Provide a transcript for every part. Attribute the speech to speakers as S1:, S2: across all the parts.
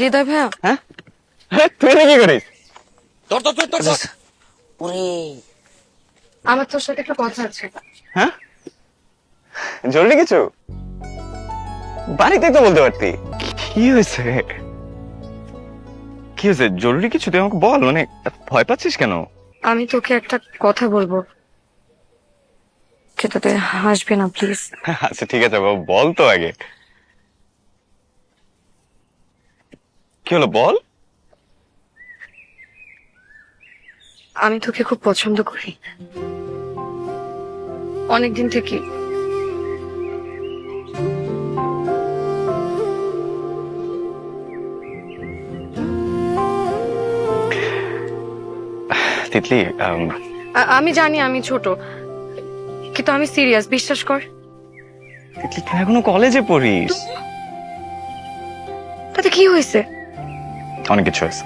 S1: হৃদয় ভাইয়া,
S2: হ্যাঁ তুই কি করিস?
S3: ওরে
S1: আমার তোর সাথে একটা কথা আছে।
S2: হ্যাঁ জরুরি কিছু? বাড়িতে তো বলতে পারতি। কি হয়েছে? কি হয়েছে? জরুরি কিছু তুই আমাকে বল, মানে ভয় পাচ্ছিস কেন?
S1: আমি তোকে একটা কথা বলবো, যেটাতে হাসবি না প্লিজ।
S2: আচ্ছা ঠিক আছে বাবা, বল তো আগে। কি হলো বল।
S1: আমি তোকে খুব পছন্দ করি, অনেকদিন থেকে।
S2: তিতলি,
S1: আমি জানি আমি ছোট, কিন্তু আমি সিরিয়াস, বিশ্বাস কর।
S2: তিতলি তুই এখনো কলেজে পড়িস।
S1: তাতে কি হয়েছে?
S2: অনেক কিছু হয়েছে।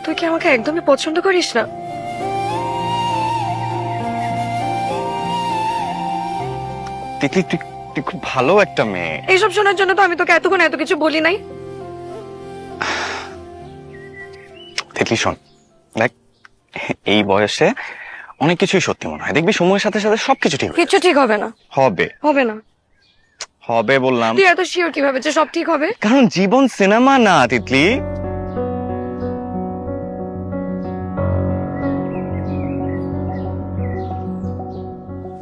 S1: তুই কি আমাকে একদমই পছন্দ করিস না?
S2: তিতলি তুই তুই খুব ভালো একটা মেয়ে।
S1: এইসব শোনার জন্য তো আমি তোকে এতক্ষণ এত কিছু বলি নাই।
S2: তিতলি শোন, দেখ এই বয়সে অনেক কিছুই সত্যি মনে হয়, দেখবি সময়ের সাথে সাথে সবকিছু ঠিক
S1: কিচ্ছু ঠিক হবে না।
S2: হবে।
S1: হবে না?
S2: হবে বললাম।
S1: তুই এত শিওর কিভাবে যে সব ঠিক হবে?
S2: কারণ জীবন সিনেমা না তিতলি।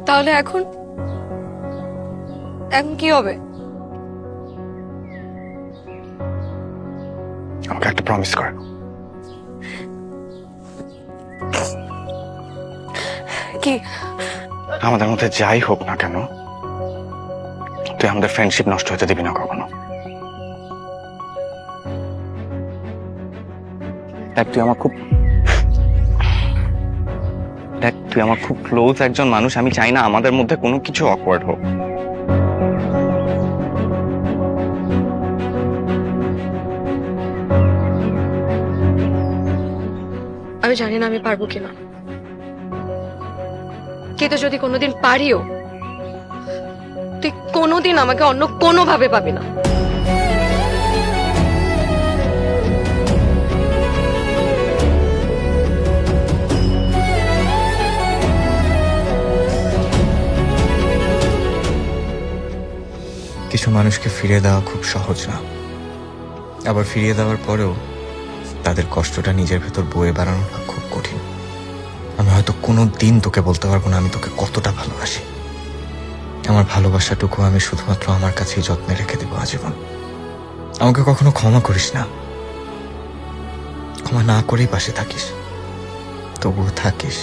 S1: তাহলে এখন এখন কি হবে?
S2: আমাকে একটা প্রমিস কর।
S1: কি?
S2: আমাদের মধ্যে যাই হোক না কেন, তুই আমাদের ফ্রেন্ডশিপ নষ্ট হতে দিবি না কখনো। দেখ তুই আমার খুব ক্লোজ একজন মানুষ, আমি চাই না আমাদের মধ্যে কোনো কিছু অকওয়ার্ড হোক।
S1: আমি জানি না আমি পারবো কিনা, কিন্তু যদি কোনোদিন পারিও, তুই কোনোদিন আমাকে অন্য কোনোভাবে পাবি না।
S4: কিছু মানুষকে ফিরিয়ে দেওয়া খুব সহজ না, আবার ফিরিয়ে দেওয়ার পরেও তাদের কষ্টটা নিজের ভেতর বয়ে বেড়ানোটা খুব কঠিন। আমি হয়তো কোনো দিন তোকে বলতে পারবো না আমি তোকে কতটা ভালোবাসি। আমার ভালোবাসাটুকু আমি শুধুমাত্র আমার কাছেই যত্নে রেখে দেবো আজীবন। আমাকে কখনো ক্ষমা করিস না, ক্ষমা না করেই পাশে থাকিস, তবুও থাকিস।